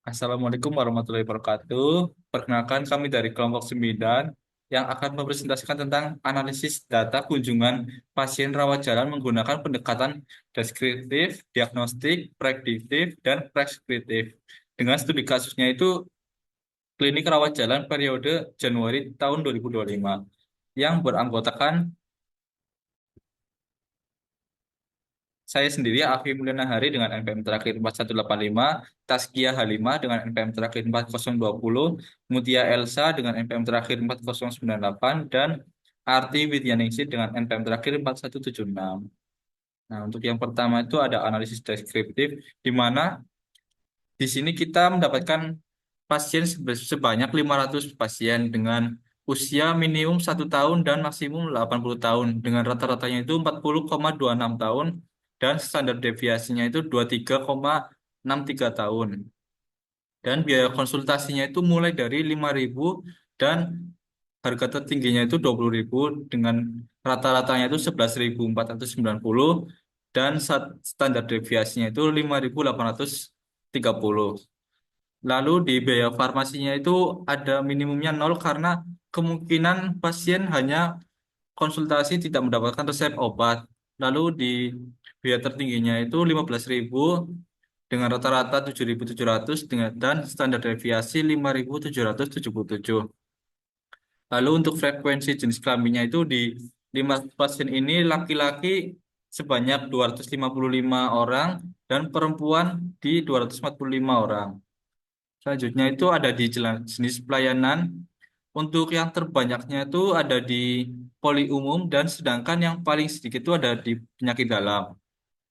Assalamualaikum warahmatullahi wabarakatuh. Perkenalkan kami dari kelompok 9 yang akan mempresentasikan tentang analisis data kunjungan pasien rawat jalan menggunakan pendekatan deskriptif, diagnostik, prediktif, dan preskriptif. Dengan studi kasusnya itu klinik rawat jalan periode Januari tahun 2025 yang beranggotakan saya sendiri, Afi Mulyana Hari dengan NPM terakhir 4185, Taskia Halima dengan NPM terakhir 4020, Mutia Elsa dengan NPM terakhir 4098, dan Arti Widyaningsih dengan NPM terakhir 4176. Nah, untuk yang pertama itu ada analisis deskriptif, di mana di sini kita mendapatkan pasien sebanyak 500 pasien dengan usia minimum 1 tahun dan maksimum 80 tahun dengan rata-ratanya itu 40,26 tahun dan standar deviasinya itu 23,63 tahun. Dan biaya konsultasinya itu mulai dari 5.000 dan harga tertingginya itu 20.000 dengan rata-ratanya itu 11.490 dan standar deviasinya itu 5.830. Lalu di biaya farmasinya itu ada minimumnya nol karena kemungkinan pasien hanya konsultasi tidak mendapatkan resep obat. Lalu di biaya tertingginya itu 15.000 dengan rata-rata 7.700 dan standar deviasi 5.777. Lalu untuk frekuensi jenis kelaminnya itu di 5 pasien ini laki-laki sebanyak 255 orang dan perempuan di 245 orang. Selanjutnya itu ada di jenis pelayanan. Untuk yang terbanyaknya itu ada di poli umum dan sedangkan yang paling sedikit itu ada di penyakit dalam.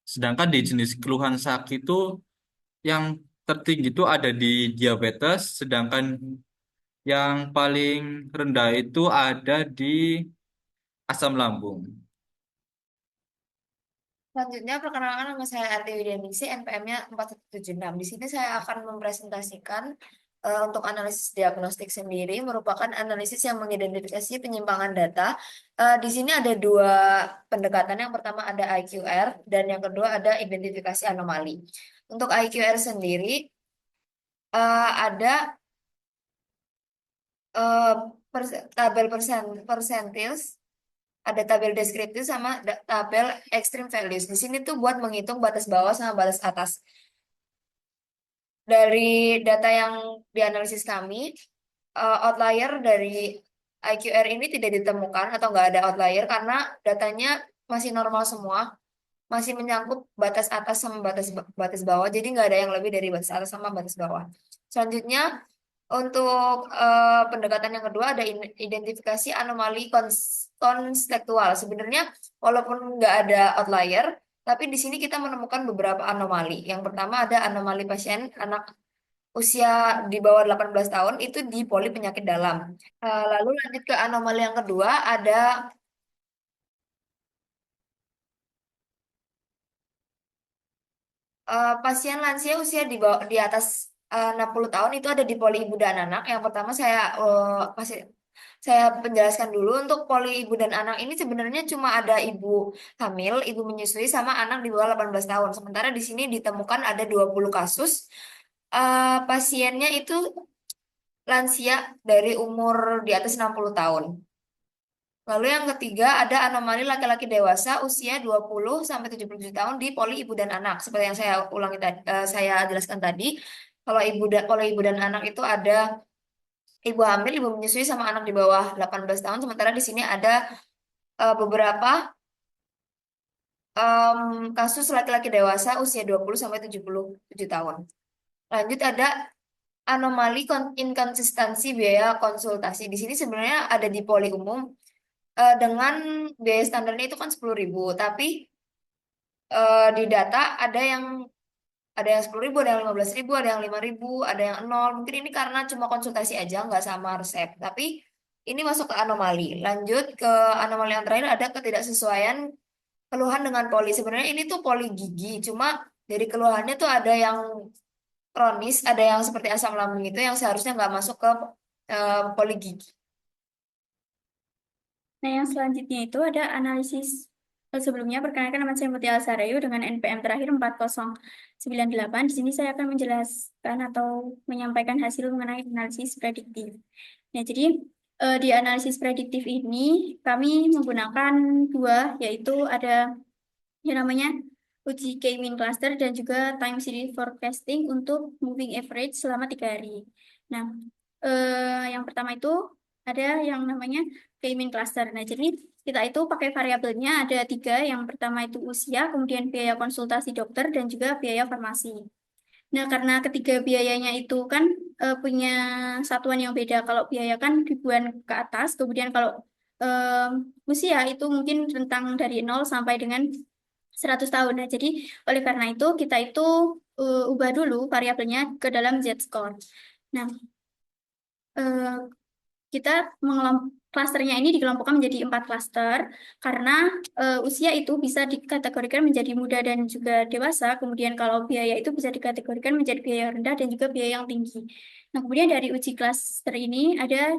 Sedangkan di jenis keluhan sakit itu yang tertinggi itu ada di diabetes, sedangkan yang paling rendah itu ada di asam lambung. Selanjutnya, perkenalkan nama saya Arti Widyaningsih, NPM-nya 4176. Di sini saya akan mempresentasikan untuk analisis diagnostik sendiri, merupakan analisis yang mengidentifikasi penyimpangan data. Di sini ada dua pendekatan. Yang pertama ada IQR, dan yang kedua ada identifikasi anomali. Untuk IQR sendiri, ada eh, tabel persentil, ada tabel deskriptif sama tabel extreme values. Di sini tuh buat menghitung batas bawah sama batas atas. Dari data yang dianalisis kami, outlier dari IQR ini tidak ditemukan atau nggak ada outlier karena datanya masih normal semua, masih menyangkut batas atas sama batas bawah, jadi nggak ada yang lebih dari batas atas sama batas bawah. Selanjutnya, untuk pendekatan yang kedua ada identifikasi anomali konstekstual. Sebenarnya walaupun nggak ada outlier, tapi di sini kita menemukan beberapa anomali. Yang pertama ada anomali pasien anak usia di bawah 18 tahun itu di poli penyakit dalam. Lalu lanjut ke anomali yang kedua ada pasien lansia usia di atas 60 tahun itu ada di poli ibu dan anak. Yang pertama saya penjelaskan dulu untuk poli ibu dan anak ini sebenarnya cuma ada ibu hamil, ibu menyusui sama anak di bawah 18 tahun. Sementara di sini ditemukan ada 20 kasus. Pasiennya itu lansia dari umur di atas 60 tahun. Lalu yang ketiga ada anomali laki-laki dewasa usia 20 sampai 77 tahun di poli ibu dan anak. Seperti yang saya ulangi tadi, saya jelaskan tadi, kalau ibu dan anak itu ada ibu hamil, ibu menyusui sama anak di bawah 18 tahun. Sementara di sini ada beberapa kasus laki-laki dewasa usia 20 sampai 77 tahun. Lanjut ada anomali inkonsistensi biaya konsultasi. Di sini sebenarnya ada di poli umum dengan biaya standarnya itu kan 10.000, tapi di data ada yang 10.000, ada yang 15.000, ada yang 5.000, ada yang nol. Mungkin ini karena cuma konsultasi aja, nggak sama resep. Tapi ini masuk ke anomali. Lanjut ke anomali yang terakhir ada ketidaksesuaian keluhan dengan poli. Sebenarnya ini tuh poli gigi, cuma dari keluhannya tuh ada yang kronis, ada yang seperti asam lambung itu yang seharusnya nggak masuk ke poli gigi. Nah, yang selanjutnya itu ada analisis. Sebelumnya, perkenalkan nama saya Mutia Sarayu dengan NPM terakhir 4098. Di sini saya akan menjelaskan atau menyampaikan hasil mengenai analisis prediktif. Nah, jadi di analisis prediktif ini kami menggunakan dua, yaitu ada yang namanya uji K-mean cluster dan juga time series forecasting untuk moving average selama 3 hari. Nah, yang pertama itu ada yang namanya K-mean cluster. Nah, jadi kita itu pakai variabelnya ada 3. Yang pertama itu usia, kemudian biaya konsultasi dokter, dan juga biaya farmasi. Nah, karena ketiga biayanya itu kan punya satuan yang beda. Kalau biaya kan ribuan ke atas, kemudian kalau usia itu mungkin rentang dari 0 sampai dengan 100 tahun. Nah, jadi oleh karena itu kita itu ubah dulu variabelnya ke dalam Z-score. Nah, eh, kita klasternya ini dikelompokkan menjadi 4 klaster karena usia itu bisa dikategorikan menjadi muda dan juga dewasa. Kemudian kalau biaya itu bisa dikategorikan menjadi biaya rendah dan juga biaya yang tinggi. Nah, kemudian dari uji klaster ini ada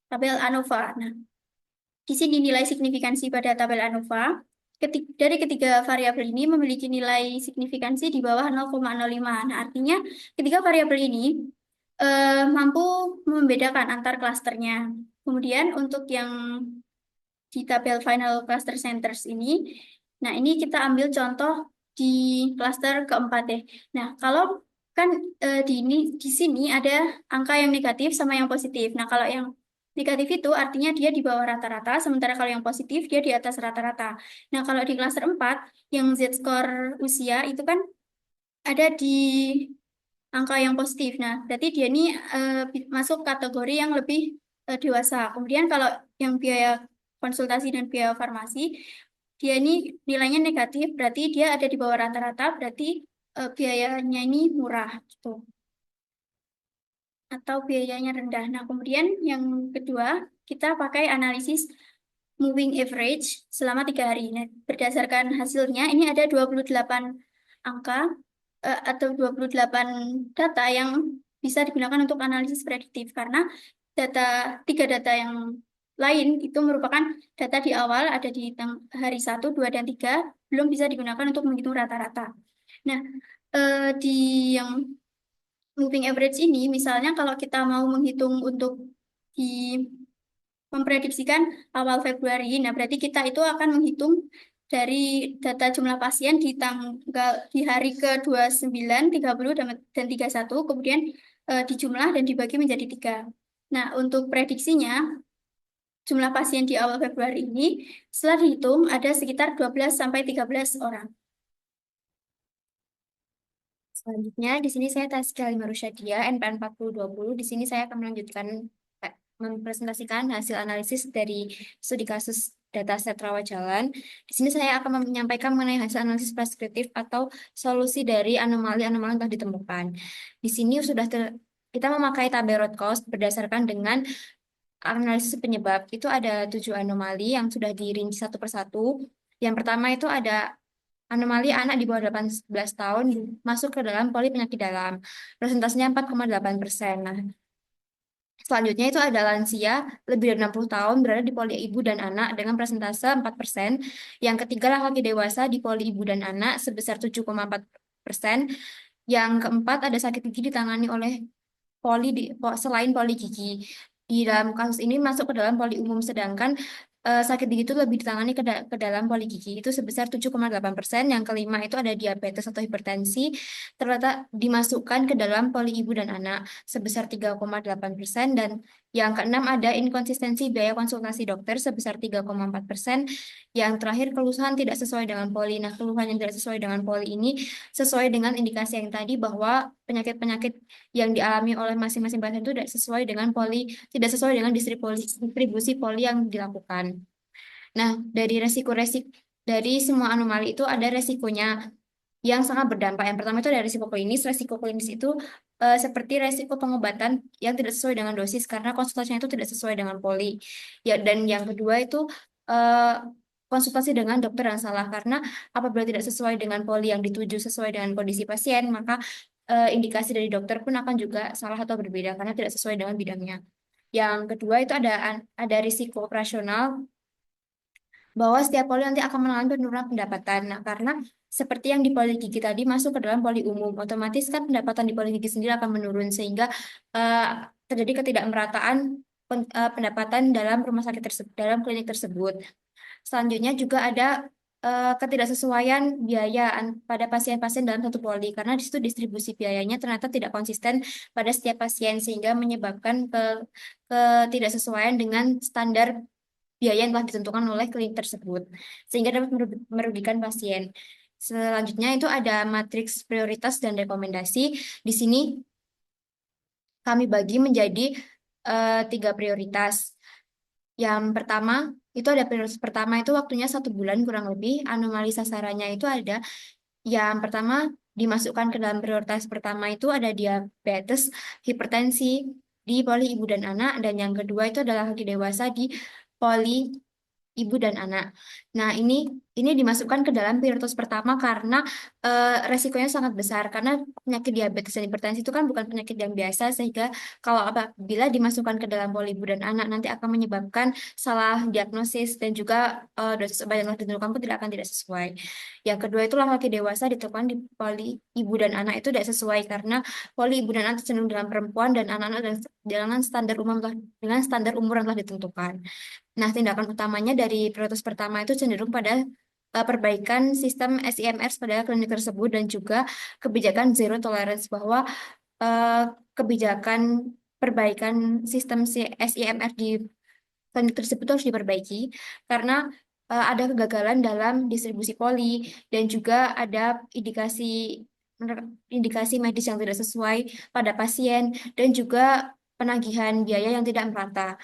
tabel ANOVA. Nah, di sini nilai signifikansi pada tabel ANOVA dari ketiga variabel ini memiliki nilai signifikansi di bawah 0,05. Nah, artinya ketiga variabel ini mampu membedakan antar klasternya. Kemudian untuk yang di tabel final cluster centers ini, nah ini kita ambil contoh di klaster keempat deh. Nah, kalau kan di sini ada angka yang negatif sama yang positif. Nah, kalau yang negatif itu artinya dia di bawah rata-rata, sementara kalau yang positif dia di atas rata-rata. Nah, kalau di klaster 4 yang Z-score usia itu kan ada di angka yang positif. Nah, berarti dia ini masuk kategori yang lebih dewasa. Kemudian kalau yang biaya konsultasi dan biaya farmasi, dia ini nilainya negatif, berarti dia ada di bawah rata-rata, berarti biayanya ini murah gitu. Atau biayanya rendah. Nah, kemudian yang kedua, kita pakai analisis moving average selama 3 hari. Nah, berdasarkan hasilnya, ini ada 28 angka atau 28 data yang bisa digunakan untuk analisis prediktif karena data 3 data yang lain itu merupakan data di awal ada di hari 1, 2, dan 3 belum bisa digunakan untuk menghitung rata-rata. Nah, di yang moving average ini misalnya kalau kita mau menghitung untuk di memprediksikan awal Februari. Nah, berarti kita itu akan menghitung dari data jumlah pasien di tanggal di hari ke 29, 30 dan 31, kemudian dijumlah dan dibagi menjadi 3. Nah, untuk prediksinya, jumlah pasien di awal Februari ini setelah dihitung ada sekitar 12 sampai 13 orang. Selanjutnya, di sini saya Taskia Limarusyadia, NPM 4020. Di sini saya akan melanjutkan mempresentasikan hasil analisis dari studi kasus dataset rawat jalan. Di sini saya akan menyampaikan mengenai hasil analisis preskriptif atau solusi dari anomali-anomali yang telah ditemukan. Di sini kita memakai tabel Root-Cause berdasarkan dengan analisis penyebab. Itu ada 7 anomali yang sudah dirinci satu persatu. Yang pertama itu ada anomali anak di bawah 18 tahun masuk ke dalam poli penyakit dalam. Presentasinya 4,8%. Nah, selanjutnya itu ada lansia lebih dari 60 tahun berada di poli ibu dan anak dengan persentase 4%. Yang ketiga laki-laki dewasa di poli ibu dan anak sebesar 7,4%. Yang keempat ada sakit gigi ditangani oleh selain poli gigi. Di dalam kasus ini masuk ke dalam poli umum, sedangkan sakit gigi itu lebih ditangani ke dalam poli gigi itu sebesar 7,8%. Yang kelima itu ada diabetes atau hipertensi terletak dimasukkan ke dalam poli ibu dan anak sebesar 3,8%. Dan yang keenam ada inkonsistensi biaya konsultasi dokter sebesar 3,4%. Yang terakhir keluhan tidak sesuai dengan poli. Nah, keluhan yang tidak sesuai dengan poli ini sesuai dengan indikasi yang tadi bahwa penyakit-penyakit yang dialami oleh masing-masing pasien itu tidak sesuai dengan distribusi poli yang dilakukan. Nah, dari semua anomali itu ada resikonya yang sangat berdampak. Yang pertama itu ada risiko klinis. Risiko klinis itu seperti risiko pengobatan yang tidak sesuai dengan dosis karena konsultasinya itu tidak sesuai dengan poli. Ya, dan yang kedua itu eh, konsultasi dengan dokter yang salah karena apabila tidak sesuai dengan poli yang dituju sesuai dengan kondisi pasien, maka indikasi dari dokter pun akan juga salah atau berbeda karena tidak sesuai dengan bidangnya. Yang kedua itu ada risiko operasional. bahwa setiap poli nanti akan mengalami penurunan pendapatan. Nah, karena seperti yang di poli gigi tadi masuk ke dalam poli umum, otomatis kan pendapatan di poli gigi sendiri akan menurun sehingga eh, terjadi ketidakmerataan pendapatan dalam rumah sakit tersebut, dalam klinik tersebut. Selanjutnya juga ada ketidaksesuaian biaya pada pasien-pasien dalam satu poli karena di situ distribusi biayanya ternyata tidak konsisten pada setiap pasien sehingga menyebabkan ketidaksesuaian dengan standar biaya yang telah ditentukan oleh klinik tersebut sehingga dapat merugikan pasien. Selanjutnya itu ada matriks prioritas dan rekomendasi. Di sini kami bagi menjadi 3 prioritas. Yang pertama, itu ada prioritas pertama itu waktunya 1 bulan kurang lebih. Anomali sasarannya itu ada yang pertama dimasukkan ke dalam prioritas pertama itu ada diabetes, hipertensi di poli ibu dan anak, dan yang kedua itu adalah laki dewasa di poli ibu dan anak. Nah, ini dimasukkan ke dalam prioritas pertama karena resikonya sangat besar karena penyakit diabetes dan hipertensi itu kan bukan penyakit yang biasa sehingga kalau apabila dimasukkan ke dalam poli ibu dan anak nanti akan menyebabkan salah diagnosis dan juga dosis obat yang telah ditentukan pun tidak sesuai. Yang kedua itulah laki dewasa ditentukan di poli ibu dan anak itu tidak sesuai karena poli ibu dan anak cenderung dalam perempuan dan anak-anak dengan standar umum dengan standar umur yang telah ditentukan. Nah, tindakan utamanya dari prioritas pertama itu cenderung pada perbaikan sistem SIMR pada klinik tersebut dan juga kebijakan zero tolerance bahwa eh, kebijakan perbaikan sistem SIMR di klinik tersebut harus diperbaiki karena ada kegagalan dalam distribusi poli dan juga ada indikasi indikasi medis yang tidak sesuai pada pasien dan juga penagihan biaya yang tidak merata.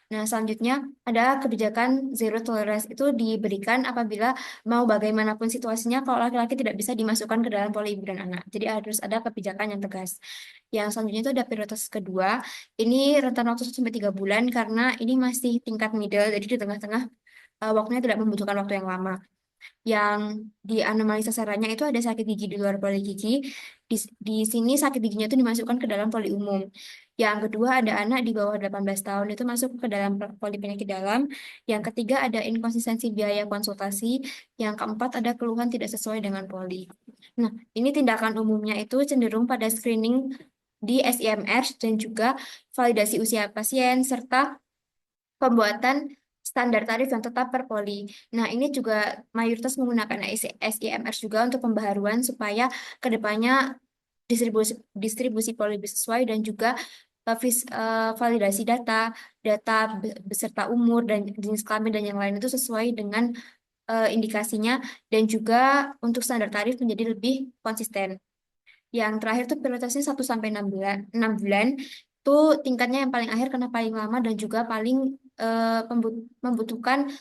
Nah, selanjutnya ada kebijakan zero tolerance itu diberikan apabila mau bagaimanapun situasinya kalau laki-laki tidak bisa dimasukkan ke dalam poli ibu dan anak. Jadi harus ada kebijakan yang tegas. Yang selanjutnya itu ada prioritas kedua. Ini rentan waktu 1 sampai 3 bulan karena ini masih tingkat middle, jadi di tengah-tengah waktunya tidak membutuhkan waktu yang lama. Yang di anomali sasarannya itu ada sakit gigi di luar poli gigi. Di sini sakit giginya itu dimasukkan ke dalam poli umum. Yang kedua ada anak di bawah 18 tahun itu masuk ke dalam poli penyakit dalam. Yang ketiga ada inkonsistensi biaya konsultasi. Yang keempat ada keluhan tidak sesuai dengan poli. Nah, ini tindakan umumnya itu cenderung pada screening di SIMR dan juga validasi usia pasien serta pembuatan standar tarif yang tetap per poli. Nah, ini juga mayoritas menggunakan SIMR juga untuk pembaharuan supaya kedepannya distribusi distribusi poli lebih sesuai dan juga validasi data beserta umur dan jenis kelamin dan yang lain itu sesuai dengan indikasinya dan juga untuk standar tarif menjadi lebih konsisten. Yang terakhir tuh prioritasnya 1 sampai 6 bulan. 6 bulan itu tingkatnya yang paling akhir karena paling lama dan juga paling membutuhkan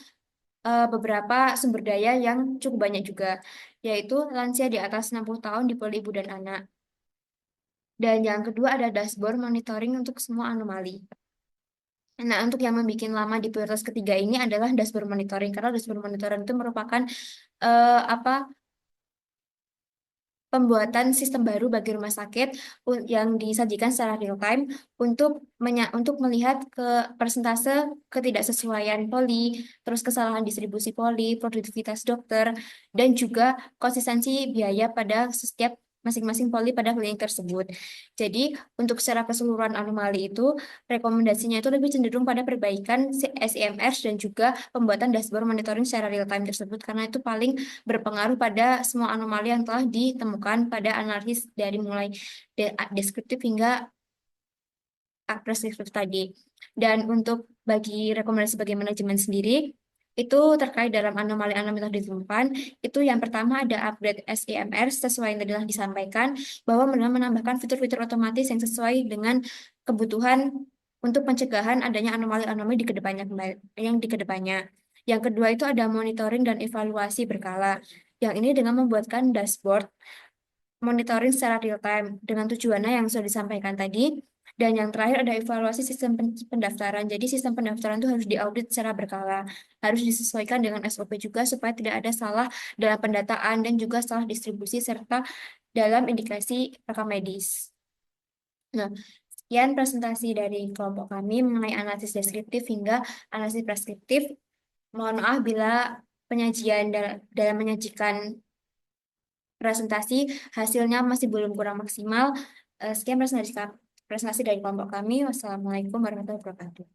beberapa sumber daya yang cukup banyak juga, yaitu lansia di atas 60 tahun di poli ibu dan anak. Dan yang kedua ada dashboard monitoring untuk semua anomali. Nah, untuk yang membuat lama di prioritas ketiga ini adalah dashboard monitoring karena dashboard monitoring itu merupakan apa pembuatan sistem baru bagi rumah sakit yang disajikan secara real time untuk melihat ke persentase ketidaksesuaian poli, terus kesalahan distribusi poli, produktivitas dokter, dan juga konsistensi biaya pada setiap masing-masing poli pada klinik tersebut. Jadi, untuk secara keseluruhan anomali itu, rekomendasinya itu lebih cenderung pada perbaikan SIMR dan juga pembuatan dashboard monitoring secara real time tersebut karena itu paling berpengaruh pada semua anomali yang telah ditemukan pada analisis dari mulai deskriptif hingga preskriptif tadi. Dan untuk bagi rekomendasi bagi manajemen sendiri, itu terkait dalam anomali-anomali yang ditemukan, itu yang pertama ada upgrade SIMR sesuai yang telah disampaikan, bahwa menambahkan fitur-fitur otomatis yang sesuai dengan kebutuhan untuk pencegahan adanya anomali-anomali di kedepannya yang di kedepannya. Yang kedua itu ada monitoring dan evaluasi berkala. Yang ini dengan membuatkan dashboard monitoring secara real time dengan tujuannya yang sudah disampaikan tadi. Dan yang terakhir ada evaluasi sistem pendaftaran. Jadi sistem pendaftaran itu harus diaudit secara berkala, harus disesuaikan dengan SOP juga supaya tidak ada salah dalam pendataan dan juga salah distribusi serta dalam indikasi rekam medis. Nah, sekian presentasi dari kelompok kami mengenai analisis deskriptif hingga analisis preskriptif. Mohon maaf bila penyajian dalam menyajikan presentasi hasilnya masih belum kurang maksimal. Sekian presentasi dari kelompok kami. Wassalamualaikum warahmatullahi wabarakatuh.